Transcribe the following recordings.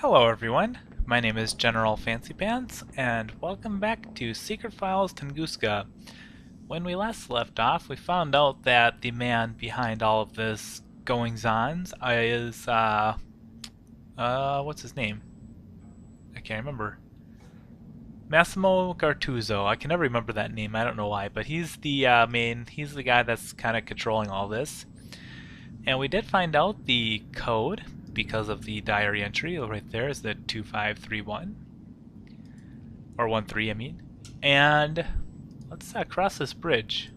Hello everyone, my name is General Fancy Pants, and welcome back to Secret Files Tunguska. When we last left off, we found out that the man behind all of this goings-ons is, what's his name? I can't remember. Massimo Gartuzzo. I can never remember that name, I don't know why, but he's the he's the guy that's kind of controlling all this. And we did find out the code because of the diary entry. Right there is the 2531. Or 13, I mean. And let's cross this bridge.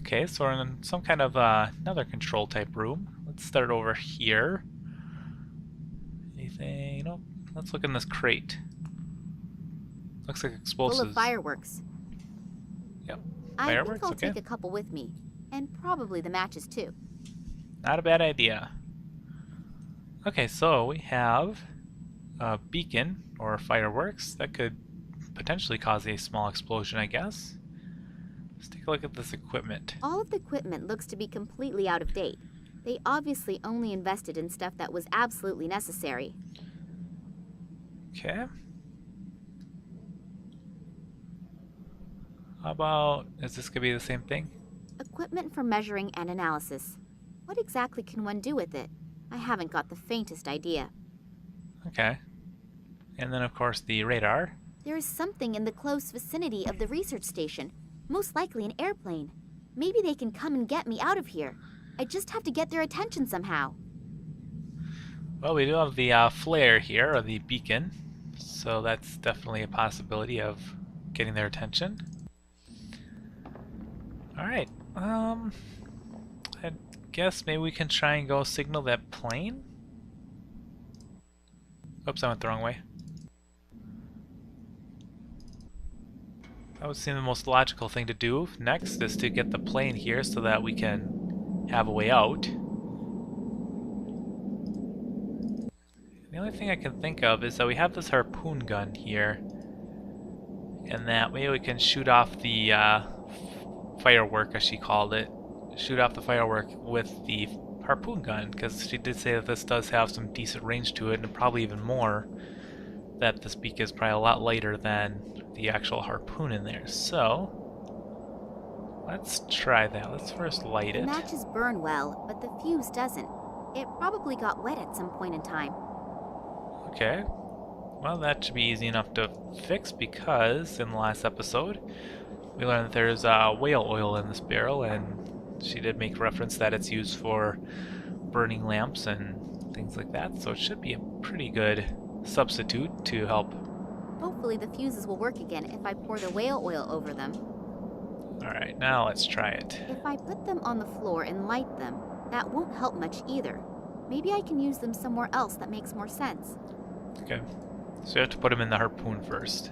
Okay, so we're in some kind of another control type room. Let's start over here. Anything? Nope. Let's look in this crate. Looks like explosives. Full of fireworks. Yep. I Fireworks, think I'll okay. take a couple with me. And probably the matches too. Not a bad idea. Okay, so we have a beacon, or fireworks, that could potentially cause a small explosion, I guess. Let's take a look at this equipment. All of the equipment looks to be completely out of date. They obviously only invested in stuff that was absolutely necessary. Okay. How about, is this going to be the same thing? Equipment for measuring and analysis. What exactly can one do with it? I haven't got the faintest idea. Okay. And then, of course, the radar. There is something in the close vicinity of the research station. Most likely an airplane. Maybe they can come and get me out of here. I just have to get their attention somehow. Well, we do have the flare here, or the beacon. So that's definitely a possibility of getting their attention. Alright, I guess maybe we can try and go signal that plane? Oops, I went the wrong way. That would seem the most logical thing to do next, is to get the plane here so that we can have a way out. The only thing I can think of is that we have this harpoon gun here, and that way we can shoot off the firework, as she called it. Shoot off the firework with the harpoon gun, because she did say that this does have some decent range to it, and probably even more, that this beak is probably a lot lighter than the actual harpoon in there. So let's try that. Let's first light it. The matches burn well, but the fuse doesn't. It probably got wet at some point in time. Okay. Well, that should be easy enough to fix, because in the last episode we learned that there's whale oil in this barrel, and she did make reference that it's used for burning lamps and things like that, so it should be a pretty good substitute to help. Hopefully the fuses will work again if I pour the whale oil over them. Alright, now let's try it. If I put them on the floor and light them, that won't help much either. Maybe I can use them somewhere else that makes more sense. Okay, so you have to put them in the harpoon first.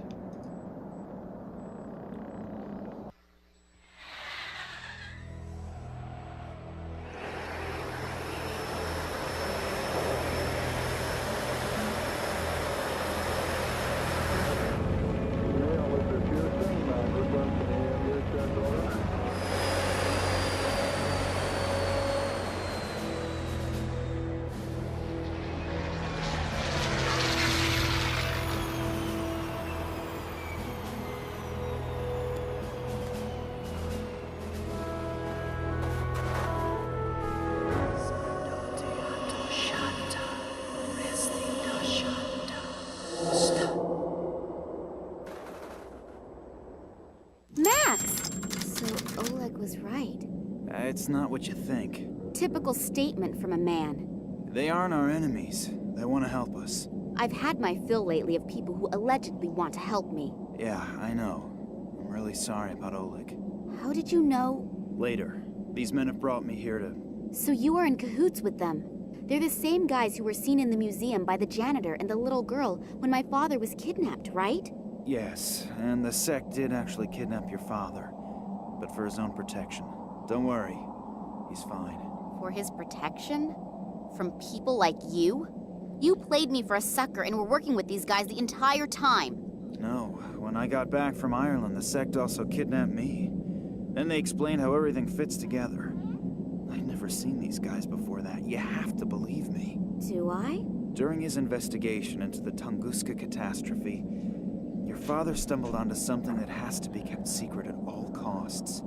Max! So Oleg was right. It's not what you think. Typical statement from a man. They aren't our enemies. They want to help us. I've had my fill lately of people who allegedly want to help me. Yeah, I know. I'm really sorry about Oleg. How did you know? Later. These men have brought me here to... So you are in cahoots with them. They're the same guys who were seen in the museum by the janitor and the little girl when my father was kidnapped, right? Yes, and the sect did actually kidnap your father. But for his own protection. Don't worry. He's fine. For his protection? From people like you? You played me for a sucker and were working with these guys the entire time. No, when I got back from Ireland, the sect also kidnapped me. Then they explained how everything fits together. I never never seen these guys before that. You have to believe me. Do I? During his investigation into the Tunguska catastrophe, your father stumbled onto something that has to be kept secret at all costs.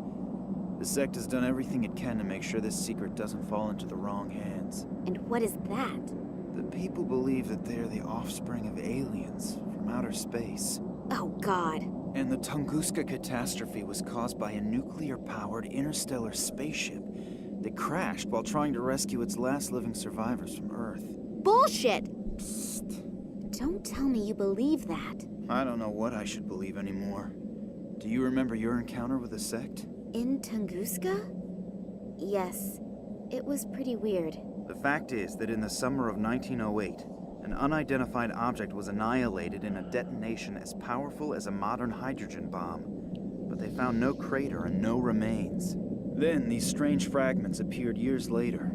The sect has done everything it can to make sure this secret doesn't fall into the wrong hands. And what is that? The people believe that they're the offspring of aliens from outer space. Oh, God. And the Tunguska catastrophe was caused by a nuclear-powered interstellar spaceship that crashed while trying to rescue its last living survivors from Earth. Bullshit! Psst. Don't tell me you believe that. I don't know what I should believe anymore. Do you remember your encounter with the sect? In Tunguska? Yes. It was pretty weird. The fact is that in the summer of 1908, an unidentified object was annihilated in a detonation as powerful as a modern hydrogen bomb, but they found no crater and no remains. Then these strange fragments appeared years later.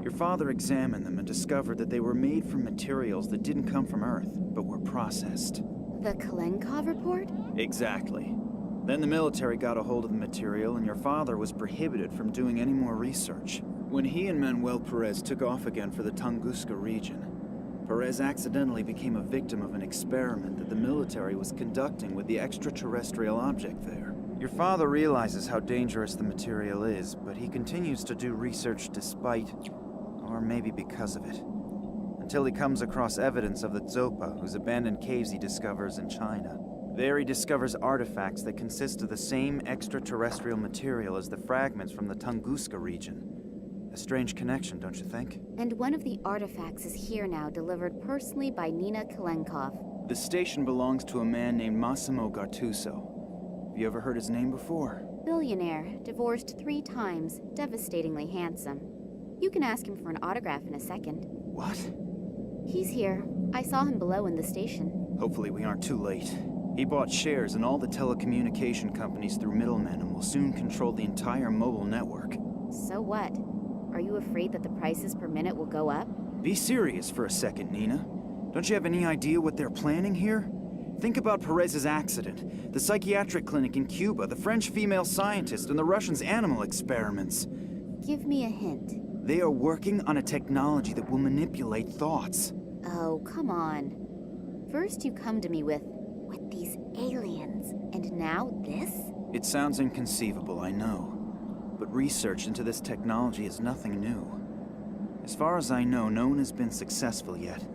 Your father examined them and discovered that they were made from materials that didn't come from Earth, but were processed. The Kalenkov report? Exactly. Then the military got a hold of the material, and your father was prohibited from doing any more research. When he and Manuel Perez took off again for the Tunguska region, Perez accidentally became a victim of an experiment that the military was conducting with the extraterrestrial object there. Your father realizes how dangerous the material is, but he continues to do research despite, or maybe because of it, until he comes across evidence of the Zopa, whose abandoned caves he discovers in China. There he discovers artifacts that consist of the same extraterrestrial material as the fragments from the Tunguska region. A strange connection, don't you think? And one of the artifacts is here now, delivered personally by Nina Kalenkov. The station belongs to a man named Massimo Gattuso. Have you ever heard his name before? Billionaire, divorced 3 times, devastatingly handsome. You can ask him for an autograph in a second. What? He's here. I saw him below in the station. Hopefully we aren't too late. He bought shares in all the telecommunication companies through middlemen and will soon control the entire mobile network. So what? Are you afraid that the prices per minute will go up? Be serious for a second, Nina. Don't you have any idea what they're planning here? Think about Perez's accident, the psychiatric clinic in Cuba, the French female scientist, and the Russians' animal experiments. Give me a hint. They are working on a technology that will manipulate thoughts. Oh, come on. First you come to me with these aliens, and now this? It sounds inconceivable, I know. But research into this technology is nothing new. As far as I know, no one has been successful yet.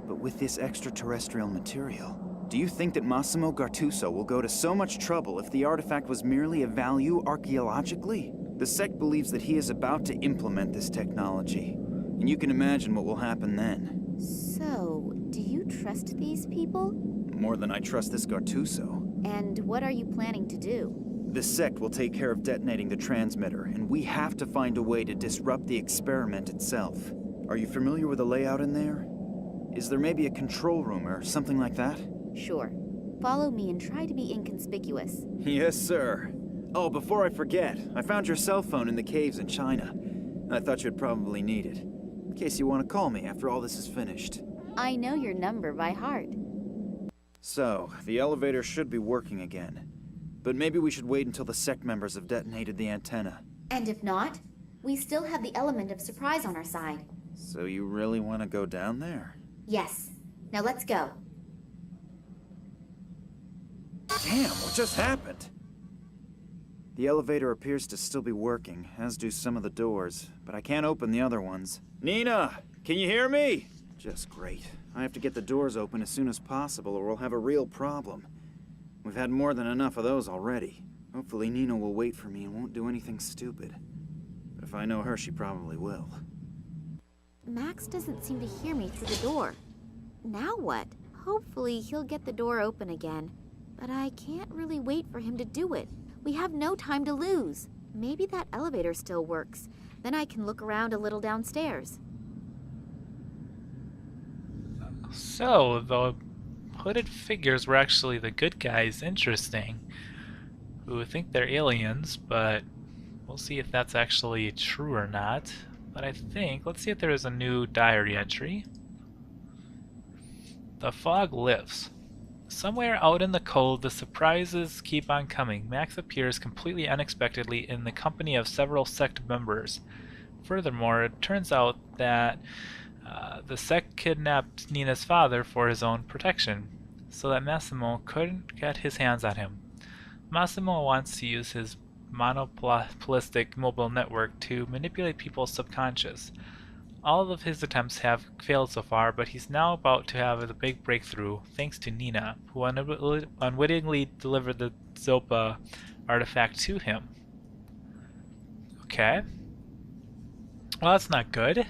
But with this extraterrestrial material, do you think that Massimo Gattuso will go to so much trouble if the artifact was merely of value archaeologically? The sect believes that he is about to implement this technology, and you can imagine what will happen then. So, do you trust these people? More than I trust this Gattuso. And what are you planning to do? The sect will take care of detonating the transmitter, and we have to find a way to disrupt the experiment itself. Are you familiar with the layout in there? Is there maybe a control room or something like that? Sure. Follow me and try to be inconspicuous. Yes, sir. Oh, before I forget, I found your cell phone in the caves in China. I thought you'd probably need it, in case you want to call me after all this is finished. I know your number by heart. So, the elevator should be working again. But maybe we should wait until the sect members have detonated the antenna. And if not, we still have the element of surprise on our side. So you really want to go down there? Yes. Now let's go. Damn, what just happened? The elevator appears to still be working, as do some of the doors, but I can't open the other ones. Nina, can you hear me? Just great. I have to get the doors open as soon as possible or we'll have a real problem. We've had more than enough of those already. Hopefully Nina will wait for me and won't do anything stupid. But if I know her, she probably will. Max doesn't seem to hear me through the door. Now what? Hopefully he'll get the door open again. But I can't really wait for him to do it. We have no time to lose. Maybe that elevator still works. Then I can look around a little downstairs. So, the hooded figures were actually the good guys. Interesting. Who think they're aliens, but we'll see if that's actually true or not. But I think, let's see if there is a new diary entry. The fog lifts. Somewhere out in the cold, the surprises keep on coming. Max appears completely unexpectedly in the company of several sect members. Furthermore, it turns out that the sect kidnapped Nina's father for his own protection, so that Massimo couldn't get his hands on him. Massimo wants to use his monopolistic mobile network to manipulate people's subconscious. All of his attempts have failed so far, but he's now about to have a big breakthrough thanks to Nina, who unwittingly delivered the Zopa artifact to him. Okay. Well, that's not good.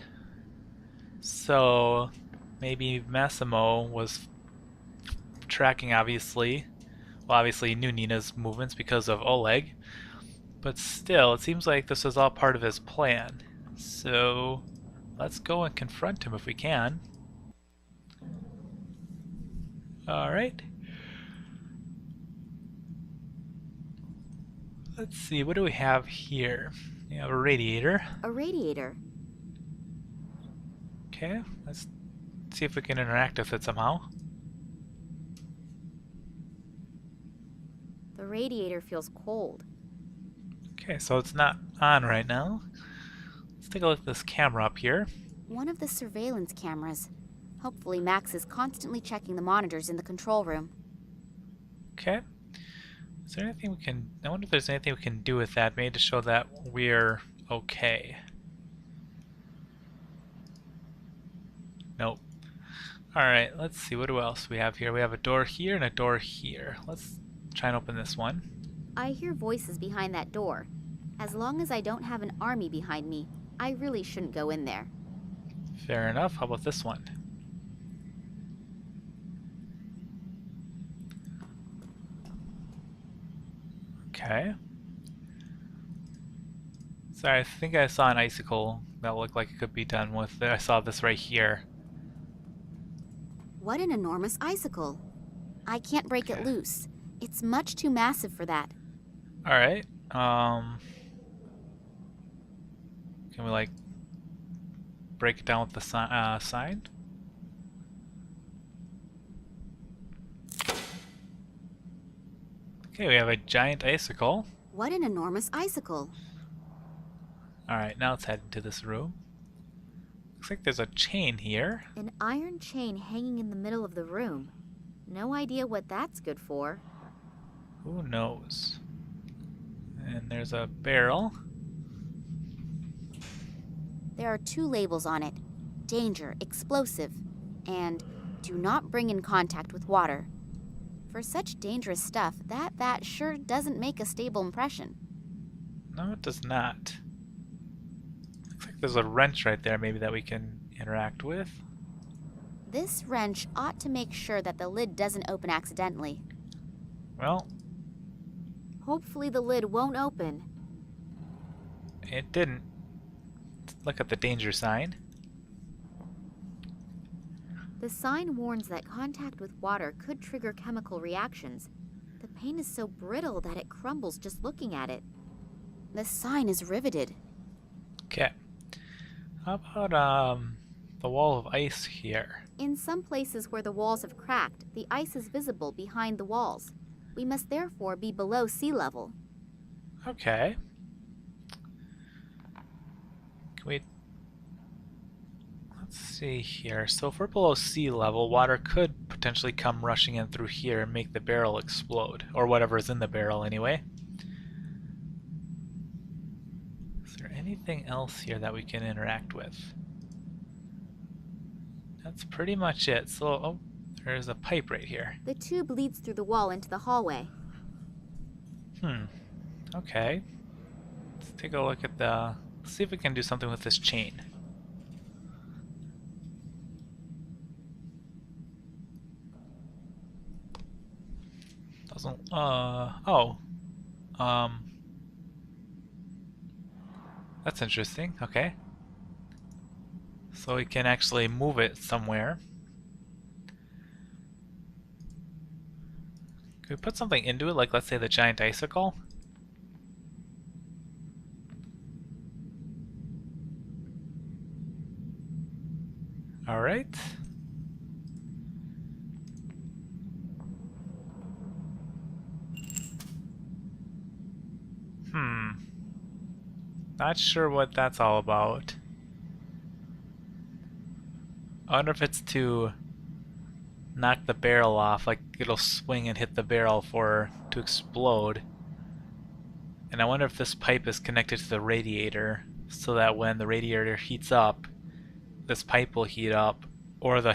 So, maybe Massimo was tracking, obviously. Well, obviously he knew Nina's movements because of Oleg. But still, it seems like this was all part of his plan. So, let's go and confront him if we can. Alright. Let's see, what do we have here? We have a radiator. A radiator. Okay, let's see if we can interact with it somehow. The radiator feels cold. Okay, so it's not on right now. Let's take a look at this camera up here. One of the surveillance cameras. Hopefully Max is constantly checking the monitors in the control room. Okay. Is there anything we can... I wonder if there's anything we can do with that, maybe to show that we're okay. Nope. Alright, let's see, what else we have here? We have a door here and a door here. Let's try and open this one. I hear voices behind that door. As long as I don't have an army behind me, I really shouldn't go in there. Fair enough. How about this one? Okay. Sorry, I think I saw an icicle that looked like it could be done with. I saw this right here. What an enormous icicle. I can't break it Okay. loose. It's much too massive for that. Alright. Can we, like, break it down with the sign? Okay, we have a giant icicle. What an enormous icicle. Alright, now let's head into this room. Looks like there's a chain here. An iron chain hanging in the middle of the room. No idea what that's good for. Who knows? And there's a barrel. There are 2 labels on it. Danger, explosive, and do not bring in contact with water. For such dangerous stuff, that vat sure doesn't make a stable impression. No, it does not. Looks like there's a wrench right there maybe that we can interact with. This wrench ought to make sure that the lid doesn't open accidentally. Well, Hopefully the lid won't open. it didn't. Look at the danger sign. The sign warns that contact with water could trigger chemical reactions. The paint is so brittle that it crumbles just looking at it. The sign is riveted. Okay. How about the wall of ice here? In some places where the walls have cracked, the ice is visible behind the walls. We must therefore be below sea level. Okay. Can we... Let's see here. So if we're below sea level, water could potentially come rushing in through here and make the barrel explode. Or whatever is in the barrel anyway. Is there anything else here that we can interact with? That's pretty much it. So, oh, there's a pipe right here. The tube leads through the wall into the hallway. Okay. Let's take a look at the... see if we can do something with this chain. Doesn't... oh. That's interesting. Okay. So we can actually move it somewhere. Can we put something into it, like let's say the giant icicle? Alright. Not sure what that's all about. I wonder if it's to knock the barrel off, like it'll swing and hit the barrel for to explode. And I wonder if this pipe is connected to the radiator so that when the radiator heats up, this pipe will heat up, or the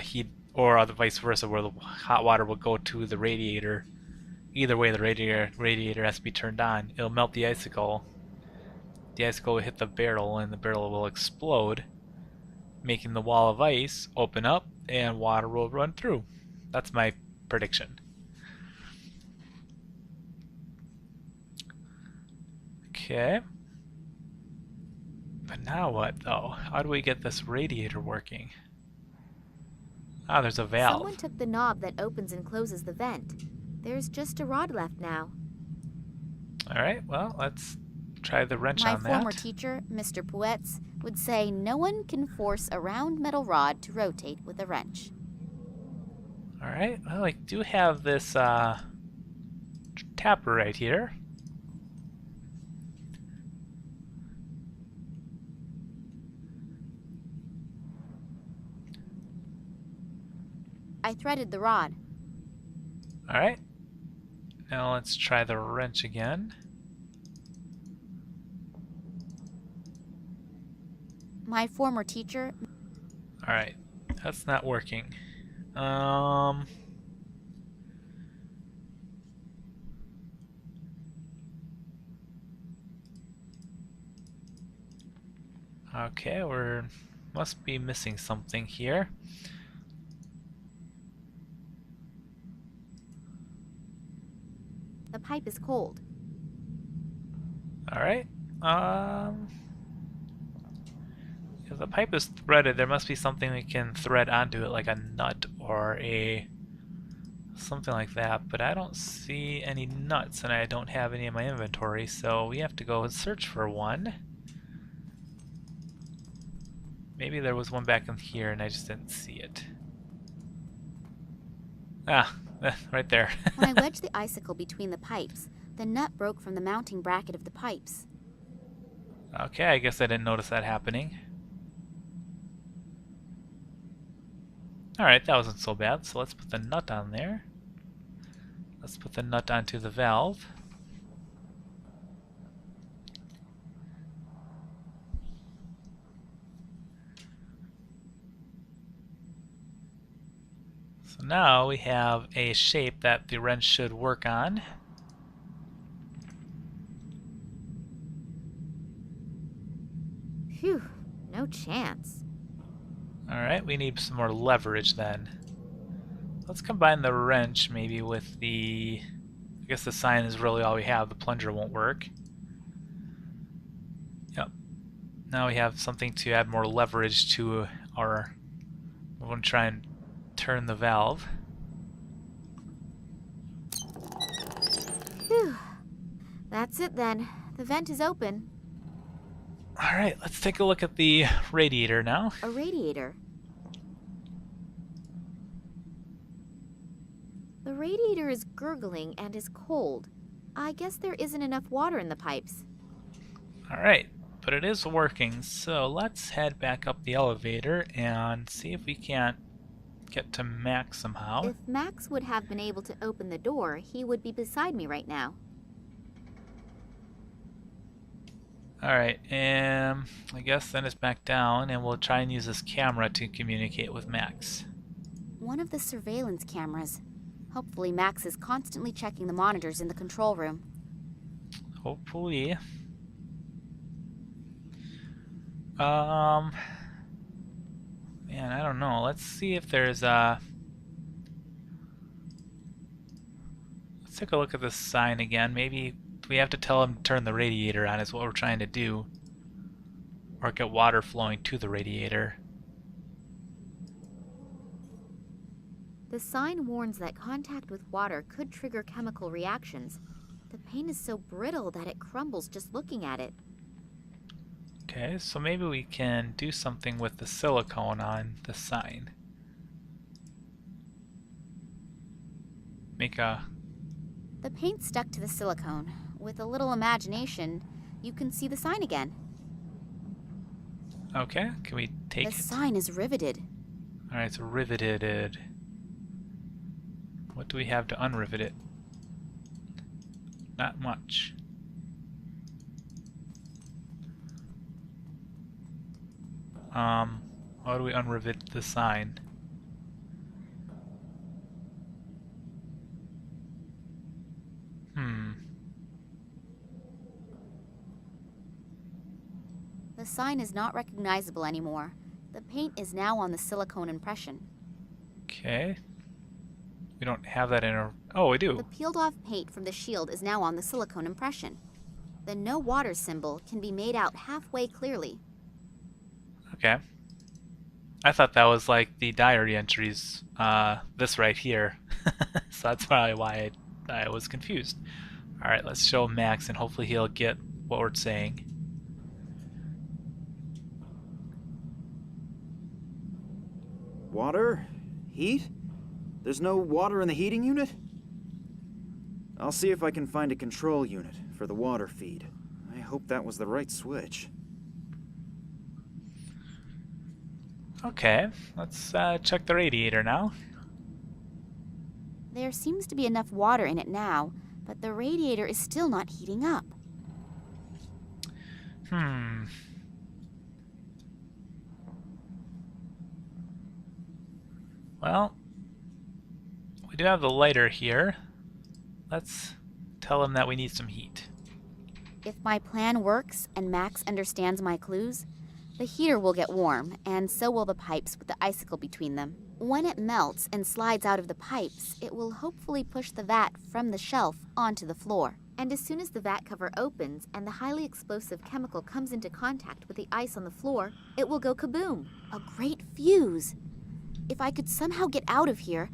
vice versa, where the hot water will go to the radiator. Either way, the radiator has to be turned on. It'll melt the icicle. The icicle will hit the barrel, and the barrel will explode, making the wall of ice open up, and water will run through. That's my prediction. Okay. But now what, though? How do we get this radiator working? Ah, there's a valve. Someone took the knob that opens and closes the vent. There's just a rod left now. Alright, well, let's try the wrench My on that. former teacher, Mr. Puetz, would say no one can force a round metal rod to rotate with a wrench. Alright, well, I do have this tapper right here. I threaded the rod. Alright. Now let's try the wrench again. My former teacher... Alright, that's not working. Okay, must be missing something here. The pipe is cold. Alright. If the pipe is threaded, there must be something we can thread onto it, like a nut or something like that, but I don't see any nuts and I don't have any in my inventory, so we have to go and search for one. Maybe there was one back in here and I just didn't see it. Ah, right there. When I wedged the icicle between the pipes, the nut broke from the mounting bracket of the pipes. Okay, I guess I didn't notice that happening. Alright, that wasn't so bad, so let's put the nut on there. Let's put the nut onto the valve. So now we have a shape that the wrench should work on. Phew, no chance. Alright, we need some more leverage then. Let's combine the wrench maybe with the... I guess the sign is really all we have. The plunger won't work. Yep. Now we have something to add more leverage to our... We're going to try and turn the valve. Phew. That's it then. The vent is open. Alright, let's take a look at the radiator now. A radiator. The radiator is gurgling and is cold. I guess there isn't enough water in the pipes. Alright, but it is working, so let's head back up the elevator and see if we can't get to Max somehow. If Max would have been able to open the door, he would be beside me right now. Alright, I guess then it's back down and we'll try and use this camera to communicate with Max. One of the surveillance cameras. Hopefully Max is constantly checking the monitors in the control room. Hopefully. Man, I don't know. Let's see if there's a... Let's take a look at this sign again. Maybe we have to tell him to turn the radiator on is what we're trying to do. Or get water flowing to the radiator. The sign warns that contact with water could trigger chemical reactions. The paint is so brittle that it crumbles just looking at it. Okay, so maybe we can do something with the silicone on the sign. The paint stuck to the silicone. With a little imagination, you can see the sign again. Okay, can we take The it? sign is riveted. Alright, it's riveted. What do we have to unrivet it? Not much. How do we unrivet the sign? The sign is not recognizable anymore. The paint is now on the silicone impression. Okay. We don't have that in our... Oh, we The do. peeled off paint from the shield is now on the silicone impression. The no water symbol can be made out halfway clearly. Okay. I thought that was like the diary entries, this right here. So that's probably why I was confused. Alright, let's show Max and hopefully he'll get what we're saying. Water? Heat? There's no water in the heating unit? I'll see if I can find a control unit for the water feed. I hope that was the right switch. Okay, let's check the radiator now. There seems to be enough water in it now, but the radiator is still not heating up. Well, we do have the lighter here. Let's tell him that we need some heat. If my plan works and Max understands my clues, the heater will get warm, and so will the pipes with the icicle between them. When it melts and slides out of the pipes, it will hopefully push the vat from the shelf onto the floor. And as soon as the vat cover opens and the highly explosive chemical comes into contact with the ice on the floor, it will go kaboom! A great fuse! If I could somehow get out of here,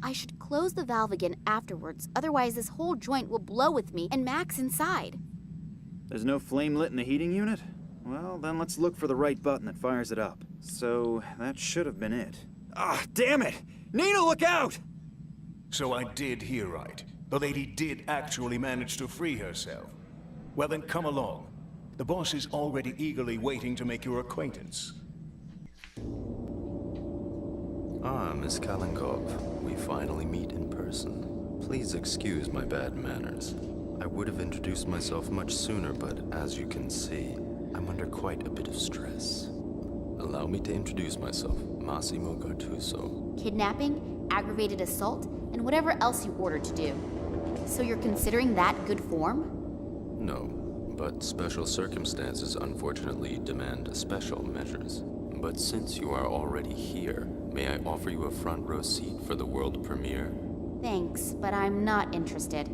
I should close the valve again afterwards, otherwise this whole joint will blow with me and Max inside. There's no flame lit in the heating unit? Well, then let's look for the right button that fires it up. So, that should have been it. Ah, damn it! Nina, look out! So I did hear right. The lady did actually manage to free herself. Well then, come along. The boss is already eagerly waiting to make your acquaintance. Ah, Miss Kalinkov. We finally meet in person. Please excuse my bad manners. I would have introduced myself much sooner, but as you can see, I'm under quite a bit of stress. Allow me to introduce myself, Massimo Gartuso. Kidnapping, aggravated assault, and whatever else you ordered to do. So you're considering that good form? No, but special circumstances unfortunately demand special measures. But since you are already here, may I offer you a front row seat for the world premiere? Thanks, but I'm not interested.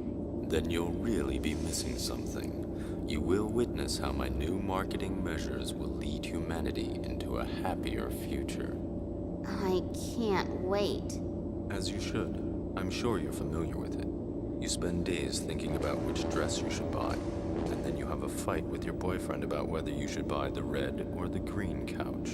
Then you'll really be missing something. You will witness how my new marketing measures will lead humanity into a happier future. I can't wait. As you should. I'm sure you're familiar with it. You spend days thinking about which dress you should buy, and then you have a fight with your boyfriend about whether you should buy the red or the green couch.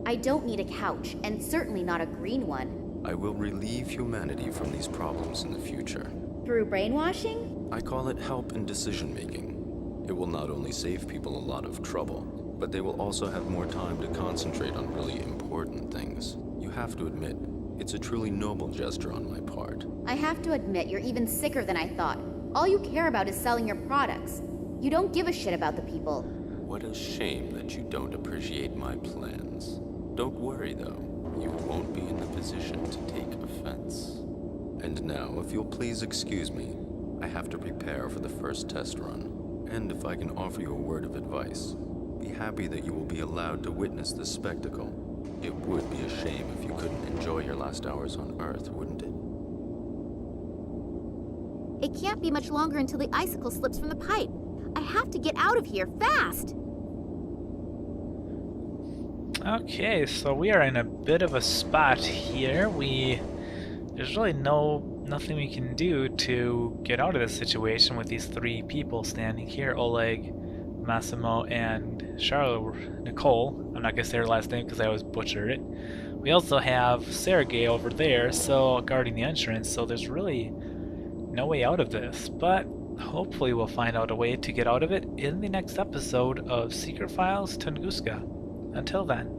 I don't need a couch, and certainly not a green one. I will relieve humanity from these problems in the future. Through brainwashing? I call it help in decision-making. It will not only save people a lot of trouble, but they will also have more time to concentrate on really important things. You have to admit, it's a truly noble gesture on my part. I have to admit, you're even sicker than I thought. All you care about is selling your products. You don't give a shit about the people. What a shame that you don't appreciate my plans. Don't worry, though. You won't be in the position to take offense. And now, if you'll please excuse me, I have to prepare for the first test run. And if I can offer you a word of advice, be happy that you will be allowed to witness this spectacle. It would be a shame if you couldn't enjoy your last hours on Earth, wouldn't it? It can't be much longer until the icicle slips from the pipe. I have to get out of here, fast! Okay, so we are in a bit of a spot here. There's really nothing we can do to get out of this situation with these three people standing here. Oleg, Massimo, and Charlotte Nicole. I'm not gonna say her last name because I always butcher it. We also have Sergei over there, so guarding the entrance, so there's really no way out of this. But hopefully we'll find out a way to get out of it in the next episode of Secret Files Tunguska. Until then.